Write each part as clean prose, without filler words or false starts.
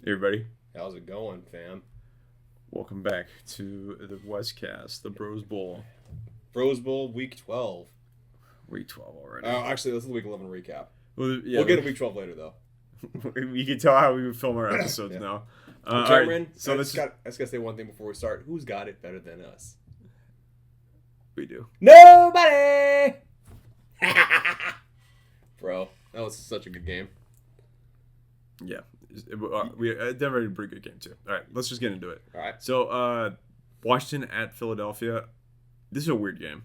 Hey everybody, How's it going, fam? welcome back to the Westcast, the Bros Bowl, Rose Bowl Week 12. week 12 already. Actually, let's do the Week 11 recap. Well, yeah, We'll get to Week 12 later, though. you can tell how we film our episodes Yeah. now. Cameron, Alright, so I this just got to say one thing before we start. Who's got it better than us? we do. Nobody! Bro, that was such a good game. Yeah, Denver had a pretty good game too. All right, let's just get into it. All right. So, Washington at Philadelphia. This is a weird game.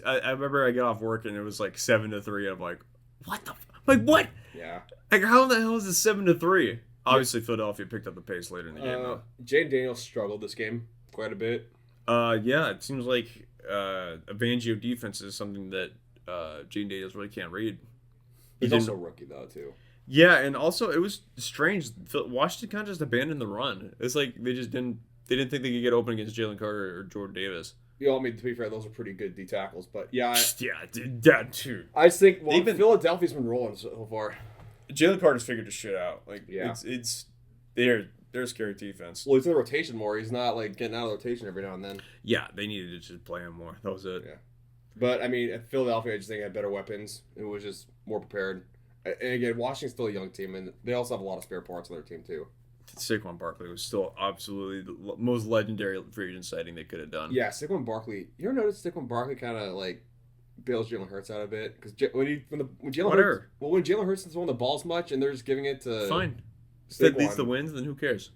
I remember I got off work and it was like 7-3. I'm like, what the? What? Yeah. Like, how the hell is it 7-3? Obviously, Philadelphia picked up the pace later in the game, though. Jane Daniels struggled this game quite a bit. Yeah, it seems like a Fangio defense is something that Gene Daniels really can't read. He's also a rookie, though, too. Yeah, and also it was strange. Washington kind of just abandoned the run. It's like they didn't think they could get open against Jalen Carter or Jordan Davis. You know, I mean, to be fair, those are pretty good D tackles. But yeah, that too. I just think Philadelphia's been rolling so far. Jalen Carter's figured his shit out. Like, yeah, they're a scary defense. Well, he's in the rotation more. He's not like getting out of the rotation every now and then. Yeah, they needed to just play him more. That was it. Yeah, but I mean, at Philadelphia, I just think had better weapons. It was just more prepared. And again, Washington's still a young team, and they also have a lot of spare parts on their team too. Saquon Barkley was still absolutely the most legendary free agent sighting they could have done. Yeah, Saquon Barkley. You ever notice Saquon Barkley kind of like bails Jalen Hurts out a bit because when Jalen Hurts doesn't want the balls much, and they're just giving it to fine. If that leads to wins, then who cares?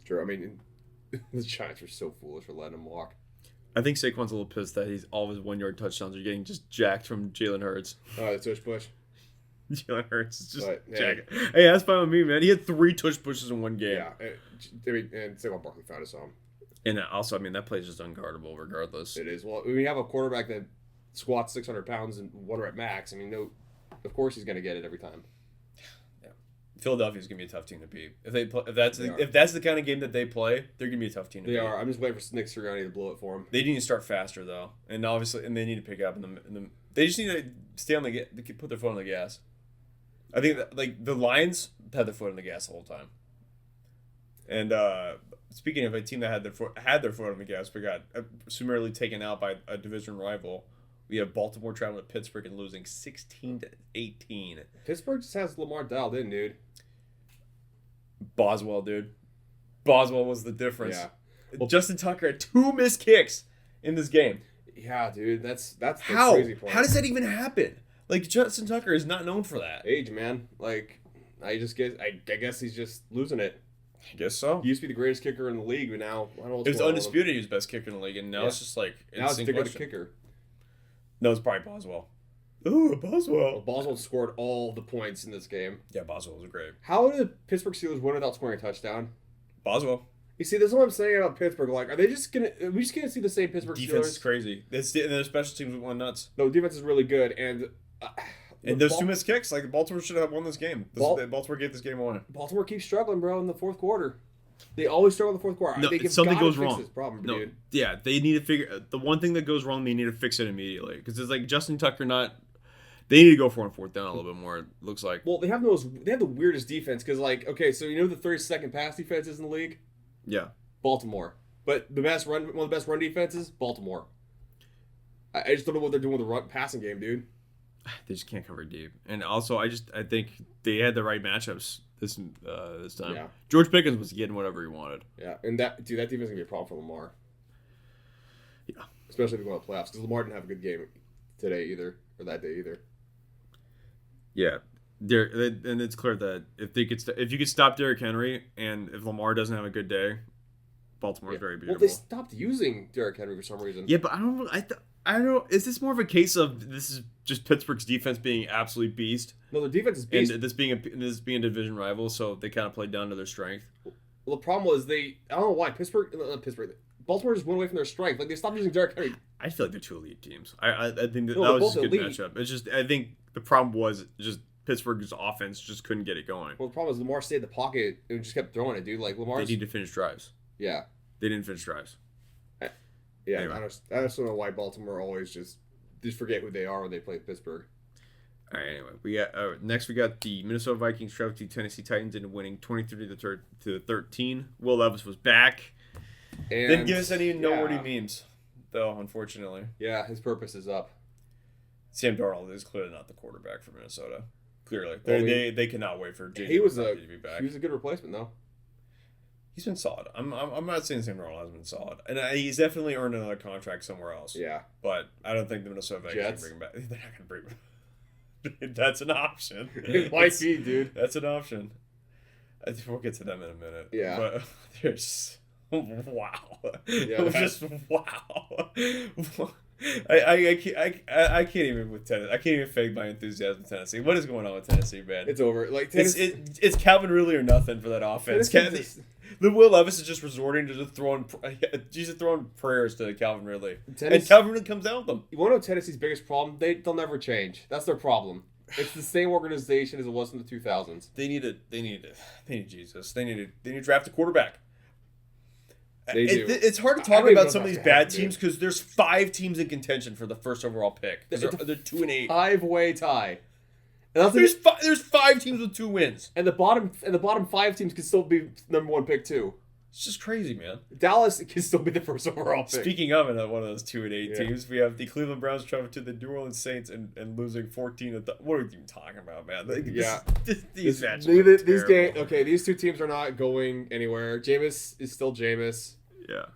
True. I mean, the Giants were so foolish for letting him walk. I think Saquon's a little pissed that all of his 1-yard touchdowns are getting just jacked from Jalen Hurts. Oh, the tush push. Jalen Hurts is just But, jacking. Hey, that's fine with me, man. He had 3 tush pushes in one game. Yeah, and Saquon Barkley found his home. And also, I mean, that play is just unguardable regardless. It is. Well, when you have a quarterback that squats 600 pounds and 1 rep max, I mean, no, of course he's going to get it every time. Yeah, Philadelphia's gonna be a tough team to beat. If that's the kind of game that they play, they're gonna be a tough team to beat. They are. I'm just waiting for Nick Sirianni to blow it for them. They need to start faster though, and obviously, they need to pick up in the. They just need to stay on put their foot on the gas. I think that, like, the Lions had their foot on the gas the whole time. And speaking of a team that had their foot on the gas, but got summarily taken out by a division rival, we have Baltimore traveling to Pittsburgh and losing 16-18. Pittsburgh just has Lamar dialed in, dude. Boswell, dude. Boswell was the difference. Yeah. Well, Justin Tucker had 2 missed kicks in this game. Yeah, dude. That's the How? crazy part. How does that even happen? Like, Justin Tucker is not known for that. Age, man. Like, I guess he's just losing it. I guess so. He used to be the greatest kicker in the league, but now I don't know what's It was going on with him. undisputed he was best kicker in the league, and now it's just like Now it's instant bigger the question. kicker. No, it's probably Boswell. Ooh, Boswell. Well, Boswell scored all the points in this game. Yeah, Boswell was great. How did the Pittsburgh Steelers win without scoring a touchdown? Boswell. You see, this is what I'm saying about Pittsburgh. Like, are we just gonna see the same Pittsburgh Defense Steelers? is crazy. And their special teams went nuts. No, defense is really good, and there's 2 missed kicks. Like, Baltimore should have won this game. Baltimore gave this game away. Baltimore keeps struggling, bro, in the fourth quarter. They always struggle in the fourth quarter. No, They've something gotta goes fix wrong. This problem, No, dude. yeah, they need to figure the one thing that goes wrong. They need to fix it immediately because it's like Justin Tucker not. They need to go for 4th down a little bit more. It looks like. Well, they have the weirdest defense because, like, okay, so you know who the 32nd pass defense is in the league? Yeah. Baltimore. But one of the best run defenses, Baltimore. I just don't know what they're doing with the passing game, dude. They just can't cover deep, and also I think they had the right matchups this time. Yeah. George Pickens was getting whatever he wanted. Yeah, and that defense is gonna be a problem for Lamar. Yeah. Especially if they go to playoffs, because Lamar didn't have a good game today either, or that day either. Yeah, and it's clear that if you could stop Derrick Henry, and if Lamar doesn't have a good day, Baltimore's very beatable. Well, they stopped using Derrick Henry for some reason. Yeah, but I don't know. Is this more of a case of this is just Pittsburgh's defense being absolute beast, No, their defense is beast. and this being a division rival, so they kind of played down to their strength? Well, the problem was I don't know why Baltimore just went away from their strength. Like, they stopped using Derrick Henry. I feel like they're 2 elite teams. I think that No, was they're just a good both elite. matchup. It's just I think the problem was just Pittsburgh's offense just couldn't get it going. Well, the problem is Lamar stayed in the pocket and just kept throwing it, dude. Like, Lamar. They need to finish drives. Yeah. They didn't finish drives. Yeah, Anyway. I just don't know why Baltimore always just forget who they are when they play Pittsburgh. All right. Anyway, we got next. We got the Minnesota Vikings traveling to Tennessee Titans and winning 23-13. Will Levis was back. And didn't give us any noteworthy memes, though. Unfortunately. Yeah, his purpose is up. Sam Darnold is clearly not the quarterback for Minnesota. Clearly, they cannot wait for JJ to be back. He was a good replacement, though. He's been solid. I'm not saying Sam Darnold hasn't been solid, and he's definitely earned another contract somewhere else. Yeah, but I don't think the Minnesota Vikings can bring him back. They're not gonna bring him. That's an option. It might be, dude. That's an option. We'll get to them in a minute. Yeah. But there's wow. Yeah, just wow. I can't even with Tennessee. I can't even fake my enthusiasm with Tennessee. What is going on with Tennessee, man? It's over. Like it's Calvin Ridley or nothing for that offense. The Will Levis is just resorting to just throwing prayers to Calvin Ridley, and Calvin Ridley comes down with them. You want to know Tennessee's biggest problem? They'll never change. That's their problem. It's the same organization as it was in the 2000s. They need Jesus. They need to draft a quarterback. They do. It's hard to talk about some of these bad teams because there's 5 teams in contention for the first overall pick. They're 2-8. 5-way tie. And there's 5 teams with 2 wins. And the bottom 5 teams can still be number 1 pick too. It's just crazy, man. Dallas can still be the first overall pick. Speaking of one of those 2-8 teams, we have the Cleveland Browns traveling to the New Orleans Saints and losing 14. What are you even talking about, man? These games. Okay, these 2 teams are not going anywhere. Jameis is still Jameis. Yeah.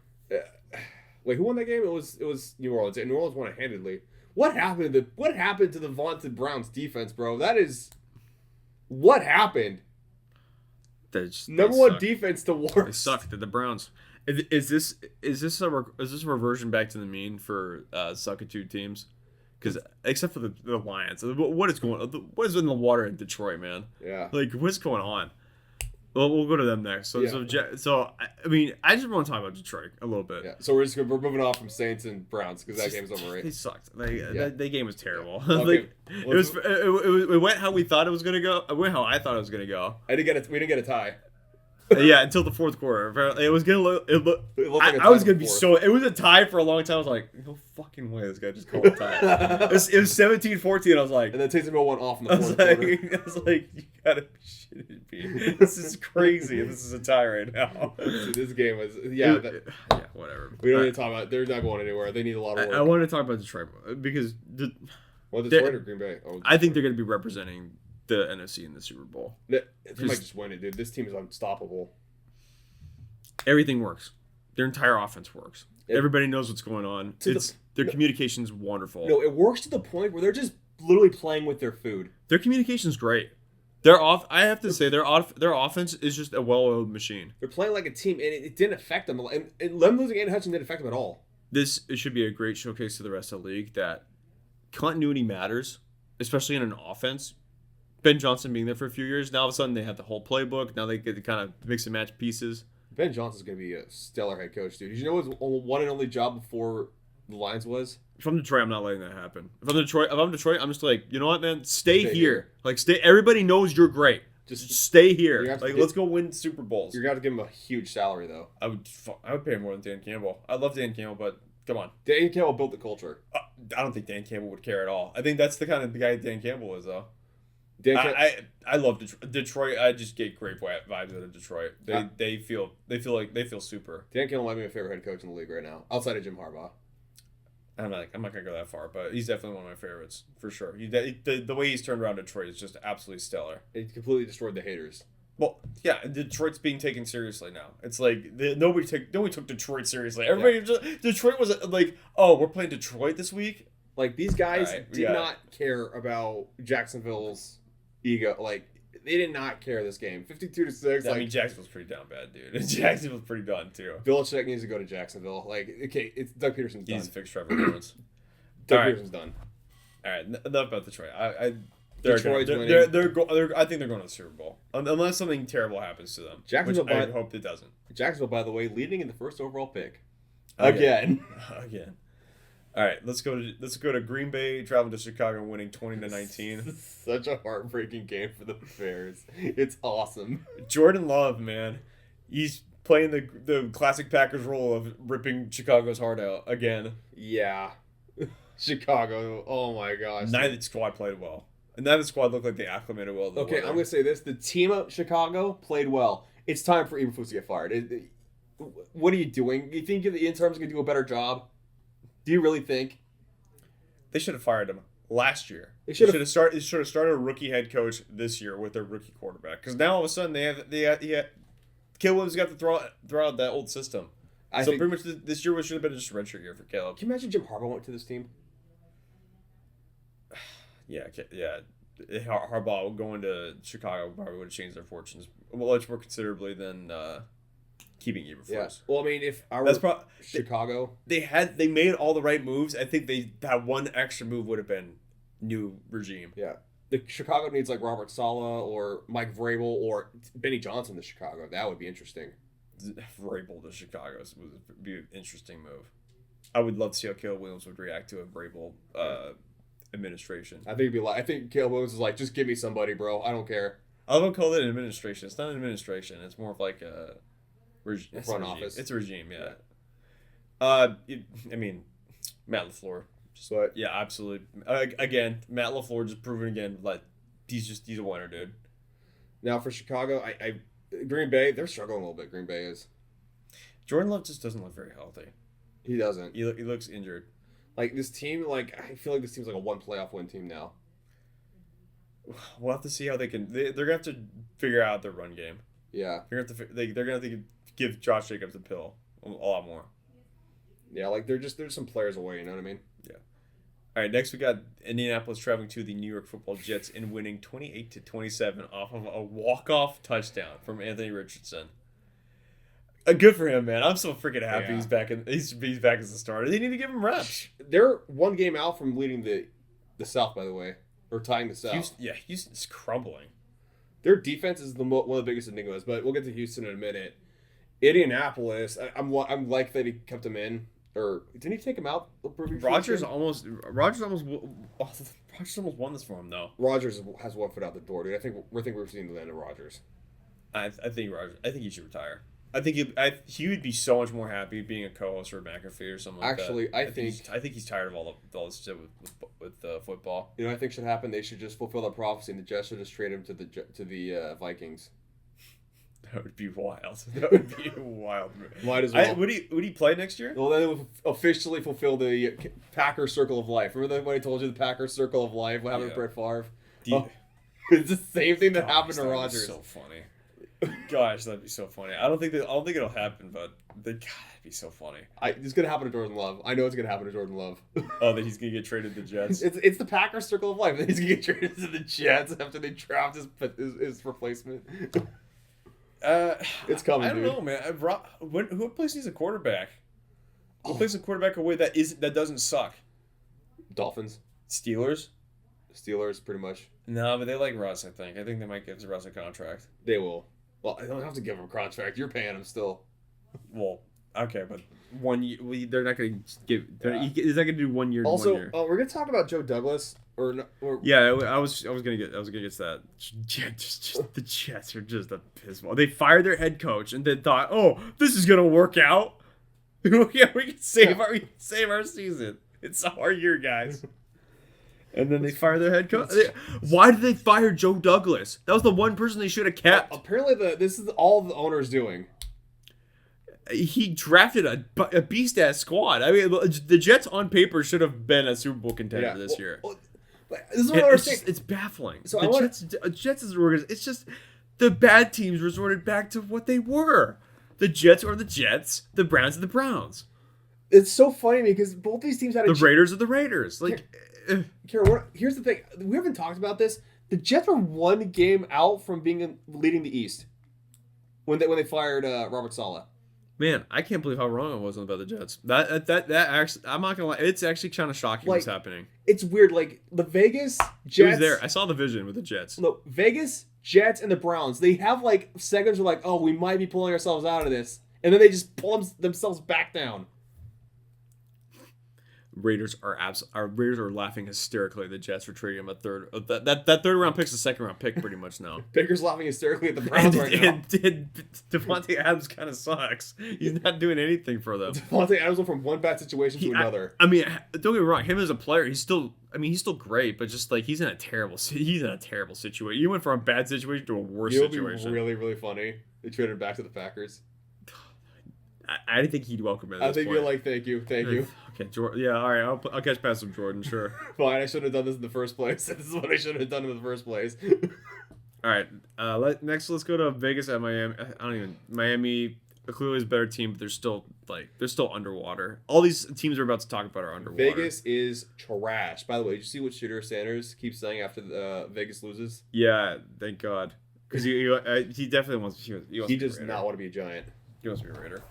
Wait, who won that game? It was New Orleans. And New Orleans won it handedly. What happened to the vaunted Browns defense, bro? What happened? Number 1 defense to worst. They sucked at the Browns. Is this a reversion back to the mean for suckitude teams? Because except for the Lions, what is in the water in Detroit, man? Yeah. Like what's going on? Well, we'll go to them next. So I mean, I just want to talk about Detroit a little bit. Yeah. So we're moving off from Saints and Browns because that game's over, right? They sucked. That game was terrible. Okay. It went how we thought it was gonna go. It went how I thought it was gonna go. We didn't get a tie. Yeah, until the 4th quarter. It was gonna look. It looked like a tie. I was gonna be so. It was a tie for a long time. I was like, no fucking way, this guy just called a tie. it was 17-14. I was like, and then Taysom Hill went off in the 4th quarter. I was like, you gotta be shitting me. This is crazy. This is a tie right now. Dude, this game was whatever. We don't need to talk about. They're not going anywhere. They need a lot of work. I wanted to talk about Detroit because Detroit or Green Bay? I think they're gonna be representing the NFC in the Super Bowl. They might just win it, dude. This team is unstoppable. Everything works. Their entire offense works. Everybody knows what's going on. Their communication's wonderful. No, it works to the point where they're just literally playing with their food. Their communication's great. I have to say their offense is just a well-oiled machine. They're playing like a team, and it didn't affect them. And them losing Aiden Hutchinson didn't affect them at all. It should be a great showcase to the rest of the league that continuity matters, especially in an offense. Ben Johnson being there for a few years, now all of a sudden they have the whole playbook. Now they get to kind of mix and match pieces. Ben Johnson's going to be a stellar head coach, dude. Did you know his one and only job before the Lions was? If I'm Detroit, I'm not letting that happen. If I'm Detroit, I'm just like, you know what, man? Stay here. Like, stay. Everybody knows you're great. Just stay here. Let's go win Super Bowls. You're going to give him a huge salary, though. I would pay more than Dan Campbell. I love Dan Campbell, but come on. Dan Campbell built the culture. I don't think Dan Campbell would care at all. I think that's the kind of the guy Dan Campbell is, though. I love Detroit. I just get great vibes out of Detroit. They feel super. Dan Campbell might be my favorite head coach in the league right now, outside of Jim Harbaugh. I'm not gonna go that far, but he's definitely one of my favorites for sure. The way he's turned around Detroit is just absolutely stellar. He completely destroyed the haters. Well, yeah, Detroit's being taken seriously now. It's like nobody took Detroit seriously. Everybody Detroit was like, oh, we're playing Detroit this week. Like these guys did not care about Jacksonville's ego. Like they did not care this game. 52-6. I mean, Jacksonville's pretty down bad, dude. Jacksonville's pretty done too. Belichick needs to go to Jacksonville. Like, okay, it's Doug Peterson's done. He's fixed Trevor Lawrence. Peterson's done. All right, enough about Detroit. Detroit's winning. I think they're going to the Super Bowl unless something terrible happens to them. Which I hope it doesn't. Jacksonville, by the way, leading in the first overall pick. Again. All right, let's go to Green Bay, traveling to Chicago, winning 20-19. Such a heartbreaking game for the Bears. It's awesome. Jordan Love, man, he's playing the classic Packers role of ripping Chicago's heart out again. Yeah, Chicago. Oh my gosh. Neither squad played well. And that squad looked like they acclimated well. To the Okay, weather. I'm going to say this. The team of Chicago played well. It's time for Eberflus to get fired. What are you doing? You think the interns are going to do a better job? Do you really think? They should have fired him last year. They should should have started a rookie head coach this year with their rookie quarterback. Because now all of a sudden Caleb Williams got to throw out that old system. So pretty much this year should have been just a redshirt year for Caleb. Can you imagine Jim Harbaugh went to this team? Yeah. Harbaugh going to Chicago probably would have changed their fortunes much more considerably than keeping Eberflus. Yeah. Well, I mean, if I were Chicago, they made all the right moves. I think that one extra move would have been new regime. Yeah. The Chicago needs like Robert Saleh or Mike Vrabel or Benny Johnson to Chicago. That would be interesting. Vrabel to Chicago would be an interesting move. I would love to see how Caleb Williams would react to a Vrabel administration. I think Caleb Williams is like, just give me somebody, bro. I don't care. I won't call it an administration. It's not an administration. It's more of like a front office. It's a regime, yeah. I mean, Matt LaFleur. But yeah, absolutely. Again, Matt LaFleur just proving again like he's a winner, dude. Now for Chicago, I Green Bay, they're struggling a little bit. Green Bay is. Jordan Love just doesn't look very healthy. He doesn't. He looks injured. Like this team, I feel like this team's like a one playoff win team now. We'll have to see how they can. They're gonna have to figure out their run game. Yeah. They're gonna have to give Josh Jacobs the pill a lot more. Yeah, like there's some players away. You know what I mean? Yeah. All right. Next, we got Indianapolis traveling to the New York Football Jets and winning 28-27 off of a walk-off touchdown from Anthony Richardson. Good for him, man. I'm so freaking happy he's back as a starter. They need to give him reps. They're one game out from leading the South, by the way, or tying the South. Houston's crumbling. Their defense is one of the biggest enigmas, but we'll get to Houston in a minute. Indianapolis, I'm like that he kept him in, or didn't he take him out? Rodgers almost won this for him though. Rodgers has one foot out the door, dude. I think we're seeing the end of Rodgers. I think he should retire. I think he would be so much more happy being a co-host for McAfee or something like Actually, that. I think he's tired of all this shit with football. You know, I think should happen. They should just fulfill their prophecy, and the Jets should just trade him to the Vikings. That would be wild. That would be a wild. Might as well. Would he play next year? Well, then it would officially fulfill the Packers Circle of Life. Remember when I told you the Packers Circle of Life? What happened to Brett Favre? It's the same thing that happened to Rodgers. So funny. Gosh, that'd be so funny. I don't think it'll happen, but that'd be so funny. It's gonna happen to Jordan Love. I know it's gonna happen to Jordan Love. Oh, that he's gonna get traded to the Jets. It's the Packers Circle of Life. He's gonna get traded to the Jets after they draft his replacement. It's coming. I don't know, man. Who plays needs a quarterback? Who plays a quarterback away that doesn't suck? Dolphins, Steelers, pretty much. No, but they like Russ. I think they might give Russ a contract. They will. Well, I don't have to give him a contract. You're paying him still. Well, okay, but 1 year. They're not going to give. He's not going to do 1 year. Also, 1 year. We're going to talk about Joe Douglas. Yeah, I was gonna get to that. The Jets are just abysmal. They fired their head coach and then thought, "Oh, this is gonna work out. Yeah, we can save our season. It's our year, guys." And then they fire their head coach. Why did they fire Joe Douglas? That was the one person they should have kept. Apparently, this is all the owner's doing. He drafted a beast-ass squad. I mean, the Jets on paper should have been a Super Bowl contender this year. This is what I understand. It's baffling. So Jets is organized. It's just the bad teams resorted back to what they were. The Jets are the Jets. The Browns are the Browns. It's so funny because both these teams had the Raiders are the Raiders. Kara, here's the thing. We haven't talked about this. The Jets were one game out from leading the East when they fired Robert Saleh. Man, I can't believe how wrong I was about the Jets. That actually, I'm not gonna lie, it's actually kind of shocking what's happening. It's weird. Like the Vegas Jets. It was there. I saw the vision with the Jets. Look, Vegas Jets and the Browns. They have seconds where oh, we might be pulling ourselves out of this, and then they just pull themselves back down. Our Raiders are laughing hysterically at the Jets for trading him a third. That third round pick's a second round pick pretty much now. Baker's laughing hysterically at the Browns right now. And Devontae Adams kind of sucks. He's not doing anything for them. Devontae Adams went from one bad situation to another. I mean, don't get me wrong. Him as a player, he's still great, but just like he's in a terrible situation. You went from a bad situation to a worse situation. Be really, really funny. They traded him back to the Packers. I didn't think he'd welcome it. I think you're like, thank you. Okay, Jordan. Yeah, all right. I'll catch past him, Jordan. Sure. Fine. I shouldn't have done this in the first place. This is what I should have done in the first place. All right. Let's go to Vegas at Miami. Miami clearly is a better team, but they're still underwater. All these teams we're about to talk about are underwater. Vegas is trash. By the way, did you see what Shooter Sanders keeps saying after Vegas loses? Yeah, thank God, because he definitely wants. He does not want to be a Giant. He wants to be a Raider.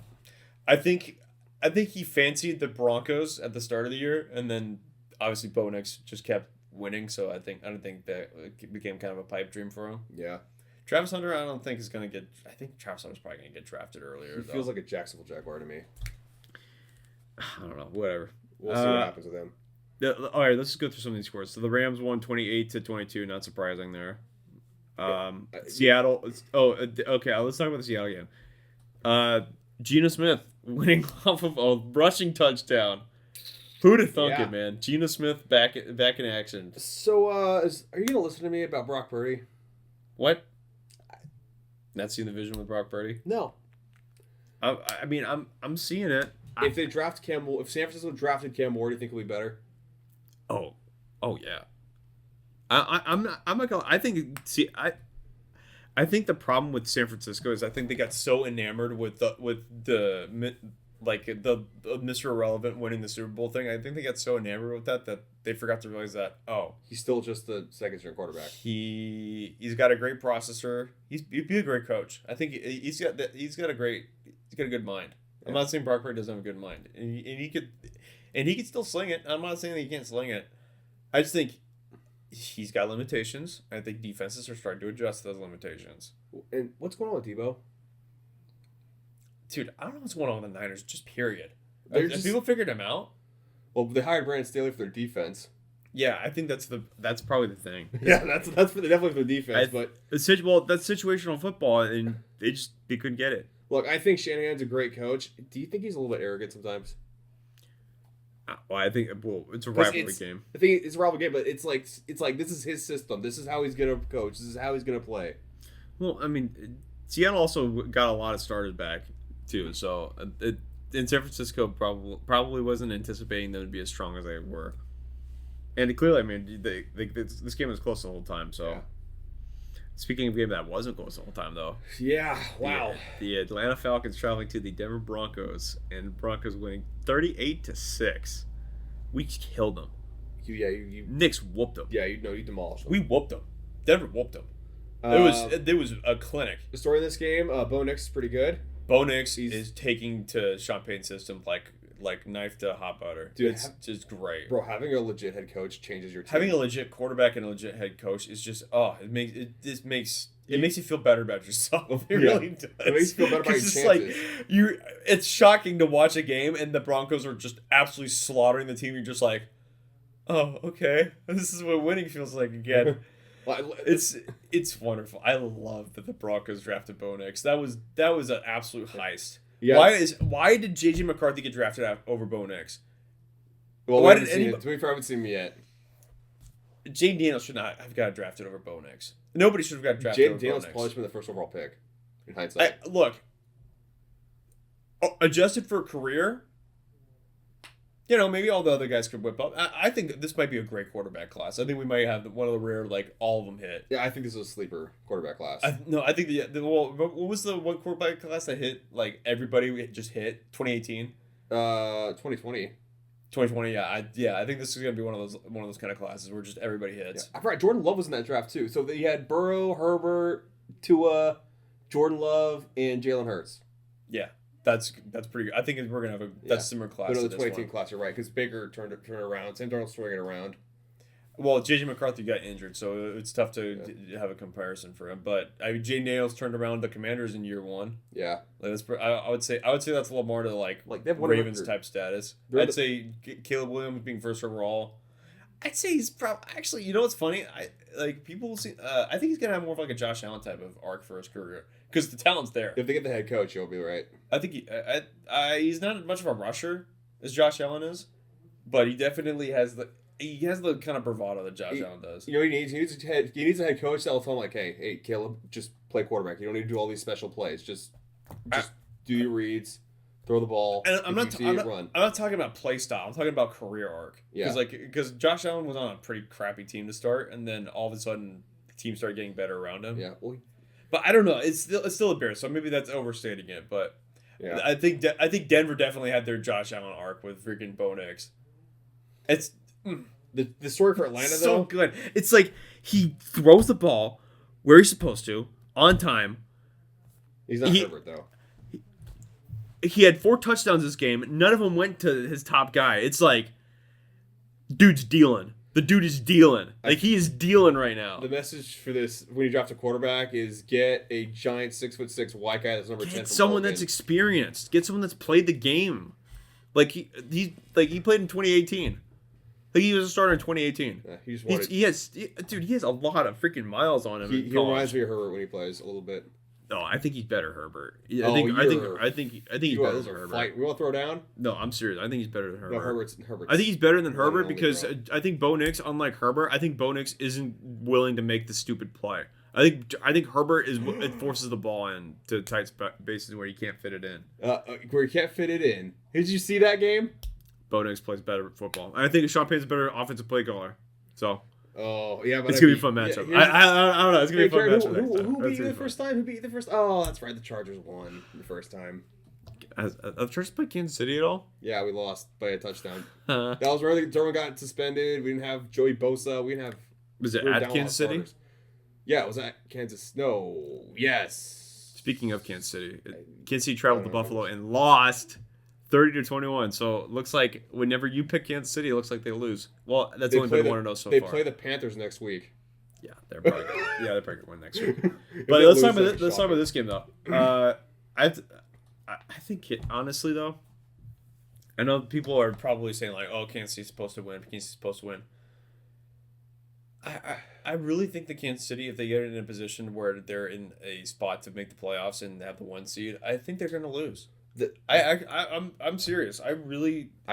I think he fancied the Broncos at the start of the year, and then obviously Bo Nix just kept winning. So I don't think that it became kind of a pipe dream for him. Yeah. Travis Hunter, I don't think is going to get. I think Travis Hunter's probably going to get drafted earlier. He feels like a Jacksonville Jaguar to me. I don't know. Whatever. We'll see what happens with him. All right, let's just go through some of these scores. So the Rams won 28-22. Not surprising there. Seattle. Okay. Let's talk about the Seattle game. Geno Smith winning off of a rushing touchdown. Who'd have thunk it, man? Geno Smith back in action. So, are you gonna listen to me about Brock Purdy? What? Not seeing the vision with Brock Purdy? No. I mean, I'm seeing it. If San Francisco drafted Cam Ward, do you think it'll be better? Oh yeah. I'm not gonna. I think the problem with San Francisco is I think they got so enamored with the Mr. Irrelevant winning the Super Bowl thing. I think they got so enamored with that they forgot to realize that he's still just the second string quarterback. He's got a great processor. He'd be a great coach. I think he's got a good mind. Yeah. I'm not saying Brock Purdy doesn't have a good mind, and he could still sling it. I'm not saying that he can't sling it. I just think he's got limitations. I think defenses are starting to adjust those limitations. And what's going on with Debo? Dude, I don't know what's going on with the Niners. Just period. Have people figured him out? Well, they hired Brandon Staley for their defense. Yeah, I think that's probably the thing. Yeah, that's definitely for the defense. But that's situational football, and they couldn't get it. Look, I think Shanahan's a great coach. Do you think he's a little bit arrogant sometimes? Well, I think it's a rivalry game. I think it's a rivalry game, but it's like this is his system. This is how he's gonna coach. This is how he's gonna play. Well, I mean, Seattle also got a lot of starters back too, so in San Francisco probably wasn't anticipating them to be as strong as they were. And clearly, I mean, this game was close the whole time. So, yeah. Speaking of a game that wasn't close the whole time, though. Yeah, wow. The Atlanta Falcons traveling to the Denver Broncos, and Broncos winning 38-6. We killed them. Knicks whooped them. Yeah, you demolished them. We whooped them. Denver whooped them. It was a clinic. The story of this game, Bo Nix is pretty good. Bo Nix is taking to Sean Payton's system like knife to hot butter. Dude, it's just great. Bro, having a legit head coach changes your team. Having a legit quarterback and a legit head coach is just it makes you feel better about yourself. It really does. It makes you feel better about your chances. It's shocking to watch a game and the Broncos are just absolutely slaughtering the team. You're just like, oh, okay. This is what winning feels like again. It's wonderful. I love that the Broncos drafted Bo Nix. That was an absolute heist. Yeah. Why did JJ McCarthy get drafted over Bo Nix? Well, we haven't seen him yet. Jaden Daniels should not have got drafted over Bo Nix. Nobody should have got drafted over Bo Nix. Jaden Daniels probably should have been the first overall pick. In hindsight, adjusted for career. Maybe all the other guys could whip up. I think this might be a great quarterback class. I think we might have one of the rare, all of them hit. Yeah, I think this is a sleeper quarterback class. I think what was the one quarterback class that hit, everybody just hit? 2018? 2020. 2020, yeah. I think this is going to be one of those kind of classes where just everybody hits. Yeah. Right, Jordan Love was in that draft, too. So they had Burrow, Herbert, Tua, Jordan Love, and Jalen Hurts. Yeah. That's pretty good. I think we're going to have a similar class. But the 2018 class, you're right, because Baker turned it around. Sam Darnold's throwing it around. Well, JJ McCarthy got injured, so it's tough to have a comparison for him. But Jay Nails turned around the Commanders in year one. Yeah, Like I would say that's a little more to like they have Ravens type status. I'd say Caleb Williams being first overall. I'd say he's probably actually. You know what's funny? People see. I think he's gonna have more of like a Josh Allen type of arc for his career because the talent's there. If they get the head coach, he'll be right. I think he's not as much of a rusher as Josh Allen is, but he definitely has the kind of bravado that Josh Allen does. You know what he needs? He needs a head coach that'll tell him like, hey, Caleb, just play quarterback. You don't need to do all these special plays. Just do your reads, throw the ball. And I'm not talking about play style. I'm talking about career arc. Yeah. Because Josh Allen was on a pretty crappy team to start, and then all of a sudden, the team started getting better around him. Yeah. Well, but I don't know. It's still a Bear, so maybe that's overstating it. But yeah. I think Denver definitely had their Josh Allen arc with freaking Bo Nix. It's the story for Atlanta so though. Good. It's like he throws the ball where he's supposed to on time. He's not Herbert though. He had 4 touchdowns this game. None of them went to his top guy. It's like, dude's dealing. The dude is dealing. Like, he is dealing right now. The message for this, when you draft a quarterback, is get a giant 6'6" white guy that's number 10. Get someone that's experienced. Get someone that's played the game. Like he played in 2018. Like he was a starter in 2018. Yeah, he has a lot of freaking miles on him. He reminds me of Herbert when he plays a little bit. No, I think he's better Herbert. I think he's better than Herbert. Fight. We want to throw down? No, I'm serious. I think he's better than Herbert. No, Herbert's I think he's better than Herbert because I think Bo Nix, unlike Herbert, I think Bo Nix isn't willing to make the stupid play. I think Herbert it forces the ball in to tight spaces where you can't fit it in. Where you can't fit it in. Did you see that game? Bo Nix plays better football. I think Sean Payton's a better offensive play caller. So. Oh yeah, but it's gonna be a fun matchup. I don't know. It's gonna be a fun matchup. Who beat you the first time? Who beat you the first? Oh, that's right. The Chargers won the first time. Have the Chargers played Kansas City at all? Yeah, we lost by a touchdown. That was where Derwin got suspended. We didn't have Joey Bosa. We didn't have. Was it at Kansas City? Yeah, it was at Kansas. No, yes. Speaking of Kansas City, Kansas City traveled to Buffalo and lost 30-21. So it looks like whenever you pick Kansas City, it looks like they lose. Well, that's only been 1-0 so far. They play the Panthers next week. Yeah, they're probably gonna win next week. But let's talk about this game though. I think honestly though, I know people are probably saying like, "Oh, Kansas City's supposed to win. Kansas City's supposed to win." I really think that Kansas City, if they get in a position where they're in a spot to make the playoffs and have the 1 seed, I think they're gonna lose. I'm serious. I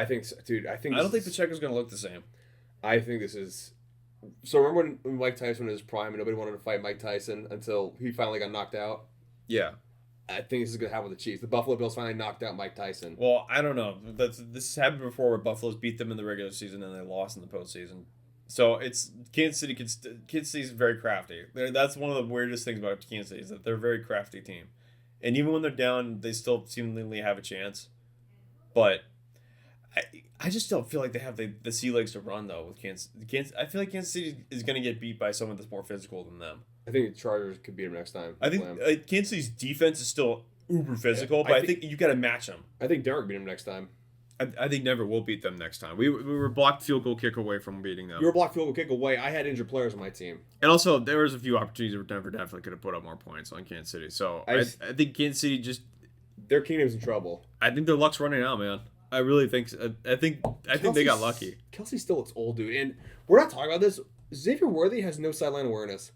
think so, dude. I don't think Pacheco's gonna look the same. I think this is. So remember when Mike Tyson was in his prime and nobody wanted to fight Mike Tyson until he finally got knocked out? Yeah. I think this is gonna happen with the Chiefs. The Buffalo Bills finally knocked out Mike Tyson. Well, I don't know. This has happened before where Buffalo's beat them in the regular season and they lost in the postseason. So it's Kansas City. Kansas City's very crafty. That's one of the weirdest things about Kansas City is that they're a very crafty team. And even when they're down, they still seemingly have a chance. But I just don't feel like they have the sea legs to run, though, with Kansas. I feel like Kansas City is going to get beat by someone that's more physical than them. I think the Chargers could beat them next time. I think Kansas City's defense is still uber physical, but I think you got to match them. I think Derek beat them next time. I think Denver will beat them next time. We were blocked field goal kick away from beating them. You were blocked field goal kick away. I had injured players on my team. And also, there was a few opportunities where Denver definitely could have put up more points on Kansas City. So I think Kansas City just... Their kingdom's in trouble. I think their luck's running out, man. I really think so. I think they got lucky. Kelsey still looks old, dude. And we're not talking about this. Xavier Worthy has no sideline awareness.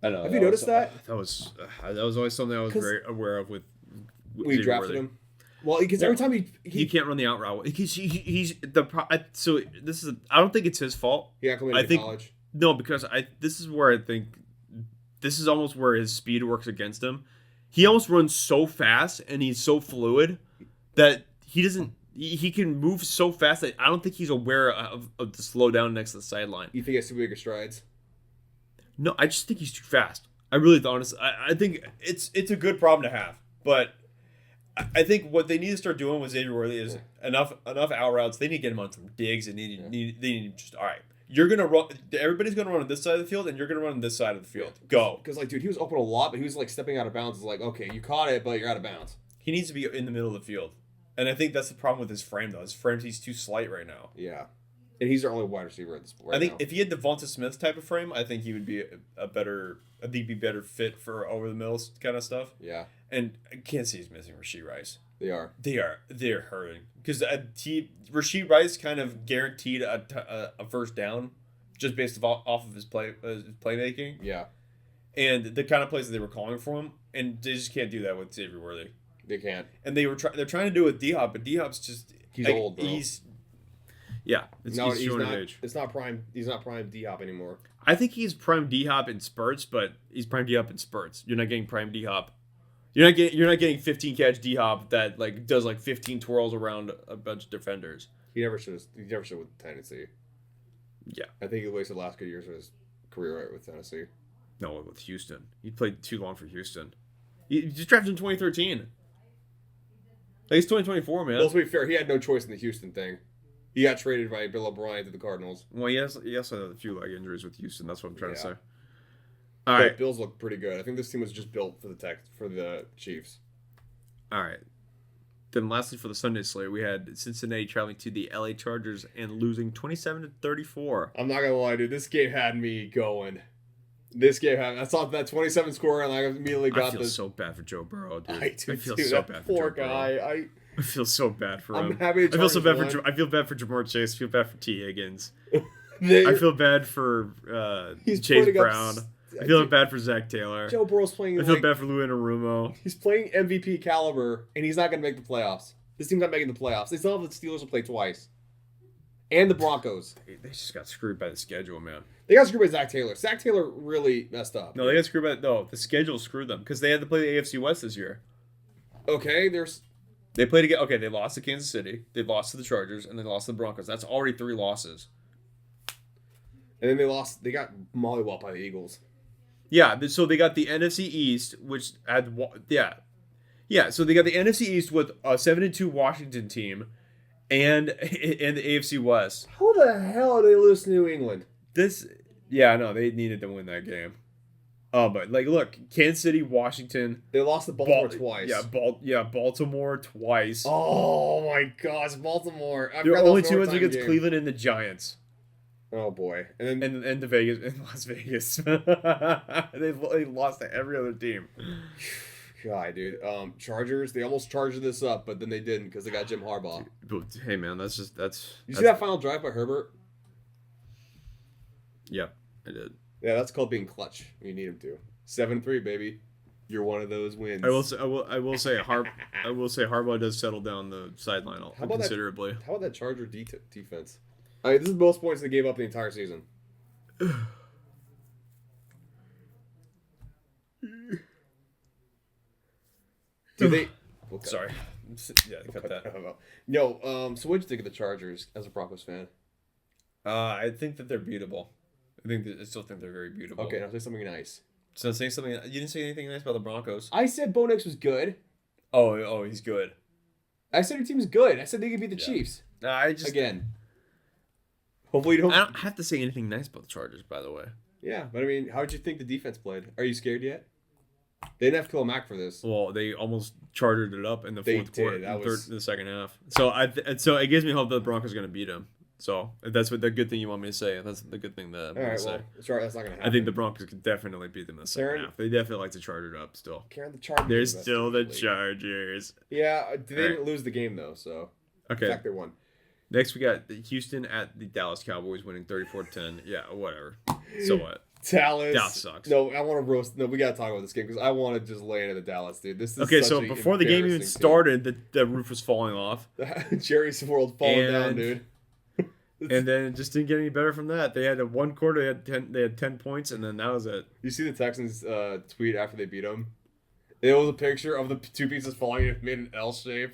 I know. Have you noticed that? That was always something I was very aware of with when you drafted him. Well, because every time he can't run the out route. He's the so this is I don't think it's his fault. He acclimated to college. No, because this is where I think this is almost where his speed works against him. He almost runs so fast and he's so fluid that he doesn't. He can move so fast that I don't think he's aware of the slow down next to the sideline. You think he has too bigger strides? No, I just think he's too fast. I really honestly, I think it's a good problem to have, but I think what they need to start doing with Xavier Worthy is enough out routes. They need to get him on some digs and they need just all right. You're gonna run. Everybody's gonna run on this side of the field, and you're gonna run on this side of the field. Go. Because dude, he was open a lot, but he was stepping out of bounds. It's like, okay, you caught it, but you're out of bounds. He needs to be in the middle of the field, and I think that's the problem with his frame though. His frame, he's too slight right now. Yeah. And he's our only wide receiver at this point. I think if he had Devonta Smith type of frame, I think he would be a better, I think he'd be better fit for over the middle kind of stuff. Yeah. And Kansas City's missing Rashee Rice. They're hurting because Rashee Rice kind of guaranteed a first down just based off of his playmaking. Yeah. And the kind of plays that they were calling for him, and they just can't do that with Xavier Worthy. They can't. And they're trying to do it with D-Hop, but D-Hop's just he's old, bro. He's not prime. He's not prime D-Hop anymore. I think he's prime D-Hop in spurts, but he's prime D-Hop in spurts. You're not getting prime D-Hop. You're not getting 15 catch D-Hop that like does like 15 twirls around a bunch of defenders. He never should with Tennessee. Yeah. I think he wasted the last good years of his career right with Tennessee. No, with Houston. He played too long for Houston. He just drafted in 2013. Like, it's 2024, man. Well, to be fair, he had no choice in the Houston thing. He got traded by Bill O'Brien to the Cardinals. Well, he also had a few leg injuries with Houston. That's what I'm trying to say. All right. Bills look pretty good. I think this team was just built for the Chiefs. All right. Then lastly for the Sunday slate, we had Cincinnati traveling to the LA Chargers and losing 27-34. I'm not going to lie, dude. This game had me going. I saw that 27 score and I immediately got this. I feel so bad for Joe Burrow, dude. I feel so bad for Joe Burrow. I feel so bad for him. I'm happy I feel bad for Jamar Chase. I feel bad for T. Higgins. I feel bad for Chase Brown. I feel bad for Zach Taylor. Joe Burrow's playing. I feel bad for Lou Anarumo. He's playing MVP caliber, and he's not going to make the playoffs. This team's not making the playoffs. They still have the Steelers to play twice, and the Broncos. They just got screwed by the schedule, man. They got screwed by Zach Taylor. Zach Taylor really messed up. No, they got screwed by the schedule screwed them because they had to play the AFC West this year. Okay, they played again. Okay, they lost to Kansas City. They lost to the Chargers, and they lost to the Broncos. That's already 3 losses. And then they lost. They got mollywhopped by the Eagles. Yeah, so they got the NFC East, which had So they got the NFC East with a 7-2 Washington team, and the AFC West. How the hell did they lose to New England? No, they needed to win that game. But like, look, Kansas City, Washington. They lost to Baltimore twice. Baltimore twice. Oh my gosh, Baltimore! Their only 2 wins against Cleveland and the Giants. Oh boy, and then and Las Vegas. they lost to every other team. God, dude. Chargers. They almost charged this up, but then they didn't because they got Jim Harbaugh. Hey man, that's. You see that final drive by Herbert? Yeah, I did. Yeah, that's called being clutch. You need him to. 7-3, baby. You're one of those wins. I will say Harbaugh does settle down the sideline considerably. How about that Charger defense? I mean, this is the most points they gave up the entire season. Do they? Okay. Sorry. Yeah, cut that. No. So what'd you think of the Chargers as a Broncos fan? I think that they're beatable. I still think they're very beatable. Okay, now say something nice. So say something. You didn't say anything nice about the Broncos. I said Bo Nix was good. Oh, he's good. I said your team's good. I said they could beat the Chiefs. Again. Hopefully you don't. I don't have to say anything nice about the Chargers, by the way. Yeah, but I mean, how did you think the defense played? Are you scared yet? They didn't have to kill a Mac for this. Well, they almost chartered it up in the fourth quarter, the second half. So so it gives me hope that the Broncos are going to beat them. So if that's the good thing you want me to say. That's the good thing that I'm going to say. Sorry, that's not going to happen. I think the Broncos could definitely beat them in the second half. They definitely like to charge it up still. Karen, the Chargers. They're still the Chargers. Yeah, they didn't lose the game though. So okay, in fact, they won. Next, we got Houston at the Dallas Cowboys winning 34-10. Yeah, whatever. So what? Dallas sucks. No, I want to roast. No, we got to talk about this game because I want to just lay into the Dallas, dude. This is okay. So before the game even started, the roof was falling off. Jerry's world falling down, dude. And then it just didn't get any better from that. They had one quarter. They had 10 points, and then that was it. You see the Texans tweet after they beat them? It was a picture of the 2 pieces falling and it made an L shape.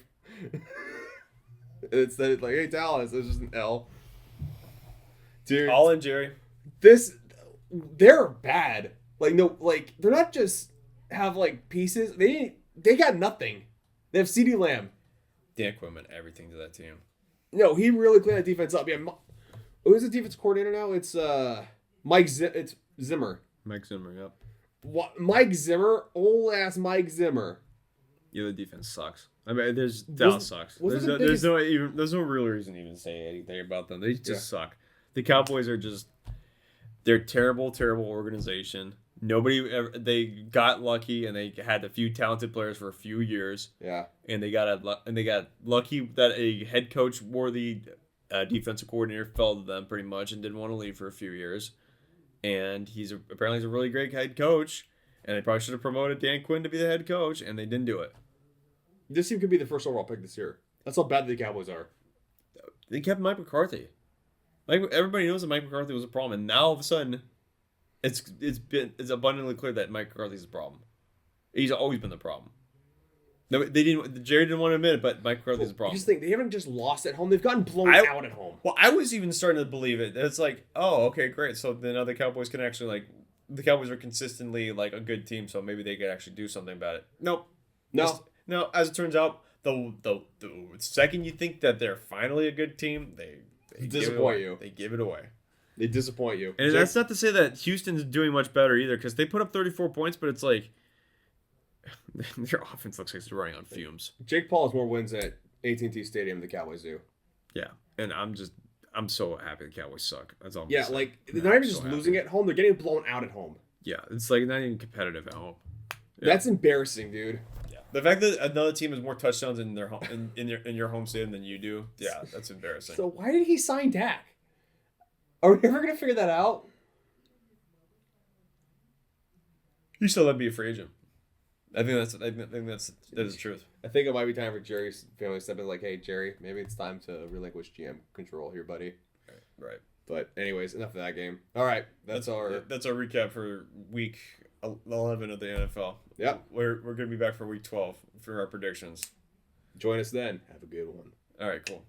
It said like, "Hey Dallas," it was just an L. Dude, all in Jerry. They're bad. Like they're not just have like pieces. They got nothing. They have CeeDee Lamb. Dan Quinn, everything to that team. No, he really cleaned that defense up. Yeah, who's the defense coordinator now? It's it's Zimmer. Mike Zimmer, yep. What, Mike Zimmer, old ass Mike Zimmer. Yeah, the defense sucks. I mean, Dallas sucks. wasn't There's no real reason to even say anything about them. They just suck. The Cowboys are they're terrible organization. They got lucky and they had a few talented players for a few years. Yeah. And they got lucky that a head coach worthy defensive coordinator fell to them pretty much and didn't want to leave for a few years. And apparently he's a really great head coach. And they probably should have promoted Dan Quinn to be the head coach, and they didn't do it. This team could be the first overall pick this year. That's how bad the Cowboys are. They kept Mike McCarthy. Everybody knows that Mike McCarthy was a problem, and now all of a sudden, it's abundantly clear that Mike McCarthy's a problem. He's always been the problem. No, Jerry didn't want to admit it, but Mike McCarthy's a problem. Just think, they haven't just lost at home; they've gotten blown out at home. Well, I was even starting to believe it. It's like, oh, okay, great. So then now the Cowboys can actually the Cowboys are consistently a good team, so maybe they could actually do something about it. Nope. No. As it turns out, the second you think that they're finally a good team, they disappoint you. They give it away. They disappoint you. And that's not to say that Houston's doing much better either, because they put up 34 points, but it's like their offense looks like it's running on fumes. Jake Paul has more wins at AT&T Stadium than the Cowboys do. Yeah, and I'm so happy the Cowboys suck. That's all. Yeah, they're not even just losing at home; they're getting blown out at home. Yeah, it's not even competitive at home. Yeah. That's embarrassing, dude. Yeah, the fact that another team has more touchdowns in their home in your home stadium than you do, yeah, that's embarrassing. So why did he sign Dak? Are we ever gonna figure that out? He still let be a free agent. I think that's the truth. I think it might be time for Jerry's family to step in. Hey, Jerry, maybe it's time to relinquish GM control here, buddy. Right. But anyways, enough of that game. All right, that's our recap for week 11 of the NFL. Yep. We're gonna be back for week 12 for our predictions. Join us then. Have a good one. All right, cool.